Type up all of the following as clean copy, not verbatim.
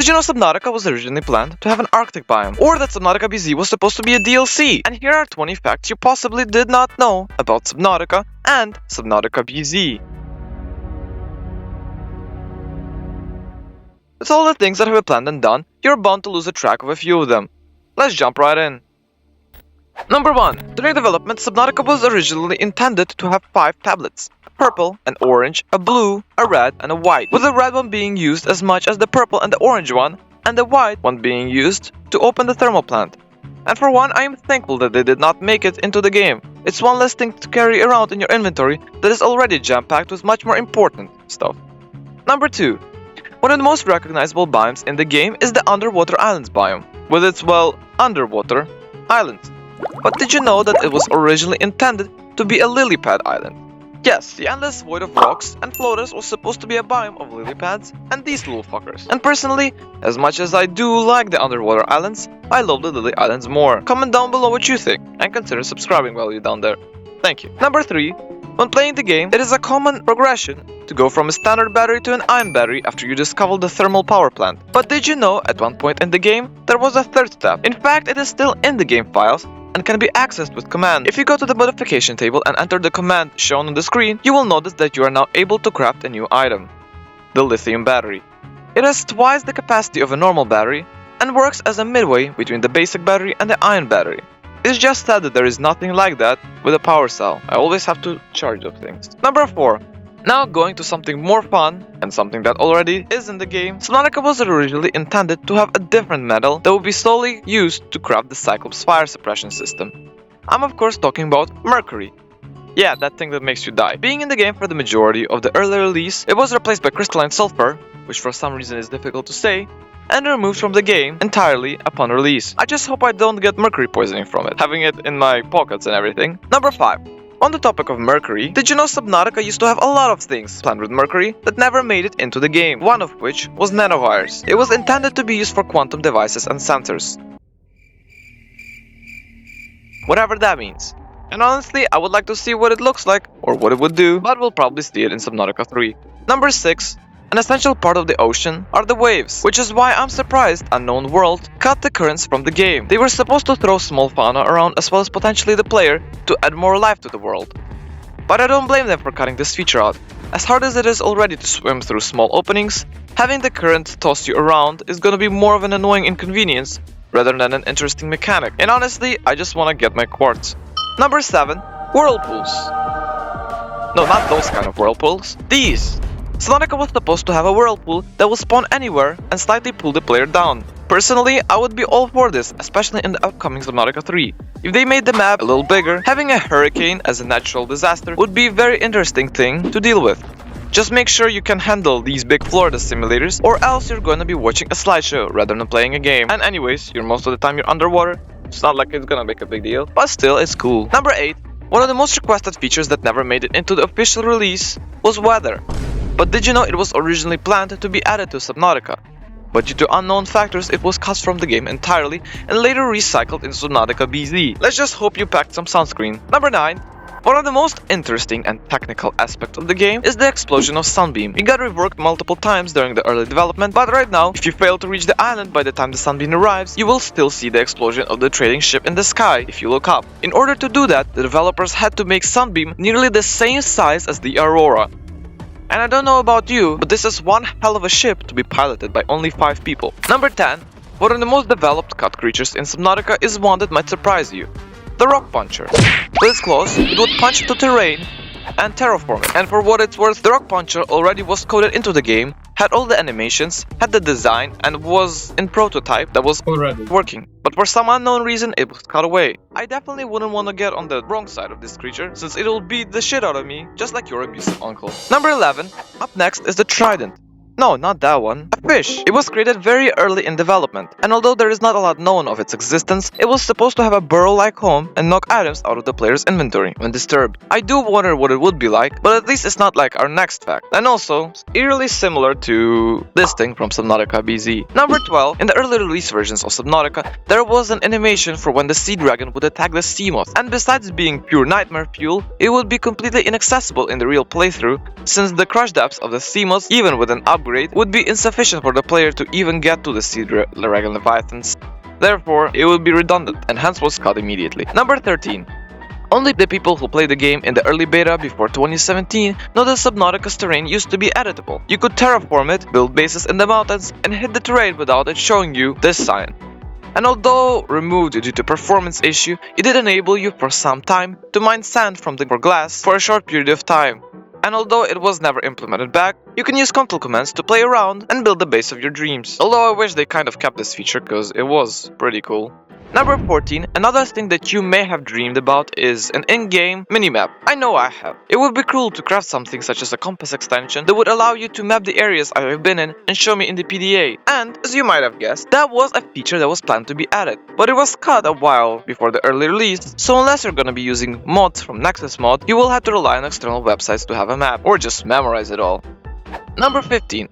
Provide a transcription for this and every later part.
Did you know Subnautica was originally planned to have an Arctic biome? Or that Subnautica BZ was supposed to be a DLC? And here are 20 facts you possibly did not know about Subnautica and Subnautica BZ. With all the things that have been planned and done, you're bound to lose a track of a few of them. Let's jump right in. Number 1. During development, Subnautica was originally intended to have 5 tablets. A purple, an orange, a blue, a red, and a white, with the red one being used as much as the purple and the orange one, and the white one being used to open the thermal plant. And for one, I am thankful that they did not make it into the game. It's one less thing to carry around in your inventory that is already jam-packed with much more important stuff. Number 2. One of the most recognizable biomes in the game is the Underwater Islands biome, with its, well, underwater islands. But did you know that it was originally intended to be a lily pad island? Yes, the endless void of rocks and floaters was supposed to be a biome of lily pads and these little fuckers. And personally, as much as I do like the underwater islands, I love the lily islands more. Comment down below what you think, and consider subscribing while you're down there. Thank you. Number 3. When playing the game, it is a common progression to go from a standard battery to an ion battery after you discover the thermal power plant. But did you know, at one point in the game, there was a third step? In fact, it is still in the game files and can be accessed with command. If you go to the modification table and enter the command shown on the screen, you will notice that you are now able to craft a new item, the lithium battery. It has twice the capacity of a normal battery and works as a midway between the basic battery and the ion battery. It's just sad that there is nothing like that with a power cell. I always have to charge those things. Number 4. Now going to something more fun, and something that already is in the game, Subnautica was originally intended to have a different metal that would be solely used to craft the Cyclops fire suppression system. I'm of course talking about mercury. Yeah, that thing that makes you die. Being in the game for the majority of the early release, it was replaced by crystalline sulfur, which for some reason is difficult to say, and removed from the game entirely upon release. I just hope I don't get mercury poisoning from it, having it in my pockets and everything. Number 5. On the topic of mercury, did you know Subnautica used to have a lot of things planned with mercury that never made it into the game, one of which was nanovirus. It was intended to be used for quantum devices and sensors. Whatever that means. And honestly, I would like to see what it looks like, or what it would do, but we'll probably see it in Subnautica 3. Number 6. An essential part of the ocean are the waves, which is why I'm surprised Unknown World cut the currents from the game. They were supposed to throw small fauna around as well as potentially the player to add more life to the world. But I don't blame them for cutting this feature out. As hard as it is already to swim through small openings, having the current toss you around is gonna be more of an annoying inconvenience rather than an interesting mechanic. And honestly, I just wanna get my quartz. Number 7. Whirlpools. No, not those kind of whirlpools. These! Subnautica was supposed to have a whirlpool that will spawn anywhere and slightly pull the player down. Personally, I would be all for this, especially in the upcoming Subnautica 3. If they made the map a little bigger, having a hurricane as a natural disaster would be a very interesting thing to deal with. Just make sure you can handle these big Florida simulators, or else you're going to be watching a slideshow rather than playing a game. And anyways, most of the time you're underwater, it's not like it's gonna make a big deal, but still, it's cool. Number 8. One of the most requested features that never made it into the official release was weather. But did you know it was originally planned to be added to Subnautica? But due to unknown factors, it was cut from the game entirely and later recycled in Subnautica BZ. Let's just hope you packed some sunscreen. Number 9. One of the most interesting and technical aspects of the game is the explosion of Sunbeam. It got reworked multiple times during the early development, but right now, if you fail to reach the island by the time the Sunbeam arrives, you will still see the explosion of the trading ship in the sky if you look up. In order to do that, the developers had to make Sunbeam nearly the same size as the Aurora. And I don't know about you, but this is one hell of a ship to be piloted by only 5 people. Number 10. One of the most developed cut creatures in Subnautica is one that might surprise you. The Rock Puncher. With its claws, it would punch to terrain and terraform it. And for what it's worth, the Rock Puncher already was coded into the game, had all the animations, had the design, and was in prototype that was already working. But for some unknown reason, it was cut away. I definitely wouldn't want to get on the wrong side of this creature, since it'll beat the shit out of me, just like your abusive uncle. Number 11. Up next is the Trident. No, not that one. A fish. It was created very early in development, and although there is not a lot known of its existence, it was supposed to have a burrow-like home and knock items out of the player's inventory when disturbed. I do wonder what it would be like, but at least it's not like our next fact. And also, eerily similar to this thing from Subnautica BZ. Number 12. In the early release versions of Subnautica, there was an animation for when the sea dragon would attack the sea moth, and besides being pure nightmare fuel, it would be completely inaccessible in the real playthrough, since the crush depths of the sea moth, even with an upgrade upgrade would be insufficient for the player to even get to the sea dragon leviathans. Therefore, it would be redundant and hence was cut immediately. Number 13. Only the people who played the game in the early beta before 2017 know that Subnautica's terrain used to be editable. You could terraform it, build bases in the mountains, and hit the terrain without it showing you this sign. And although removed due to performance issue, it did enable you for some time to mine sand from the glass for a short period of time. And although it was never implemented back, you can use control commands to play around and build the base of your dreams. Although I wish they kind of kept this feature because it was pretty cool. Number 14, another thing that you may have dreamed about is an in-game minimap. I know I have. It would be cool to craft something such as a compass extension that would allow you to map the areas I have been in and show me in the PDA. And, as you might have guessed, that was a feature that was planned to be added. But it was cut a while before the early release, so unless you're gonna be using mods from Nexus Mod, you will have to rely on external websites to have a map, or just memorize it all. Number 15.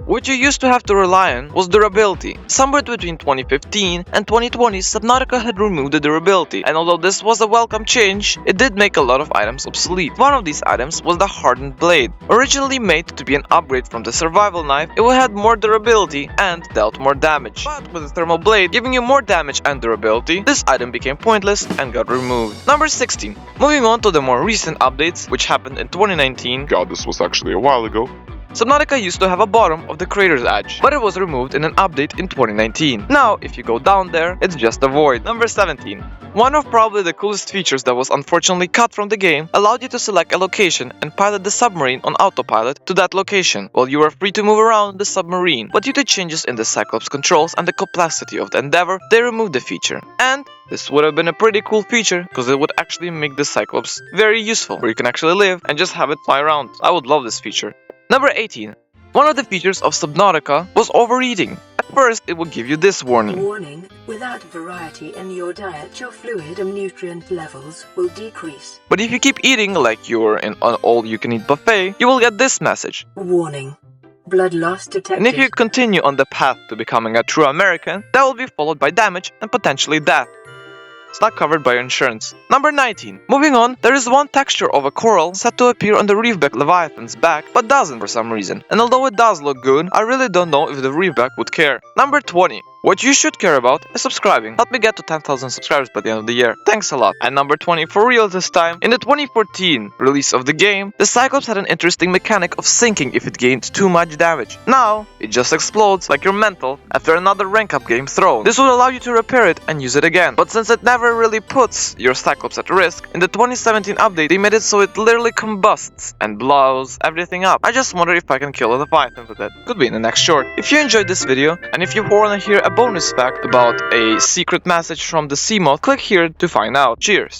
What you used to have to rely on was durability. Somewhere between 2015 and 2020, Subnautica had removed the durability, and although this was a welcome change, it did make a lot of items obsolete. One of these items was the hardened blade. Originally made to be an upgrade from the survival knife, it had more durability and dealt more damage. But with the thermal blade giving you more damage and durability, this item became pointless and got removed. Number 16. Moving on to the more recent updates, which happened in 2019. God, this was actually a while ago. Subnautica used to have a bottom of the crater's edge, but it was removed in an update in 2019. Now, if you go down there, it's just a void. Number 17. One of probably the coolest features that was unfortunately cut from the game allowed you to select a location and pilot the submarine on autopilot to that location, while you were free to move around the submarine. But due to changes in the Cyclops controls and the complexity of the endeavor, they removed the feature. And this would have been a pretty cool feature, because it would actually make the Cyclops very useful, where you can actually live and just have it fly around. I would love this feature. Number 18. One of the features of Subnautica was overeating. At first, it would give you this warning. Warning, without variety in your diet, your fluid and nutrient levels will decrease. But if you keep eating like you're in an all-you-can-eat buffet, you will get this message. Warning, blood loss detected. And if you continue on the path to becoming a true American, that will be followed by damage and potentially death. It's not covered by your insurance. Number 19. Moving on, there is one texture of a coral set to appear on the reefback leviathan's back, but doesn't for some reason. And although it does look good, I really don't know if the reefback would care. Number 20. What you should care about is subscribing. Help me get to 10,000 subscribers by the end of the year. Thanks a lot. And number 20 for real this time. In the 2014 release of the game, the Cyclops had an interesting mechanic of sinking if it gained too much damage. Now, it just explodes like your mental after another rank up game thrown. This will allow you to repair it and use it again. But since it never really puts your Cyclops at risk, in the 2017 update they made it so it literally combusts and blows everything up. I just wonder if I can kill a Leviathan with it. Could be in the next short. If you enjoyed this video, and if you want to hear a bonus fact about a secret message from the sea mod, click here to find out. Cheers!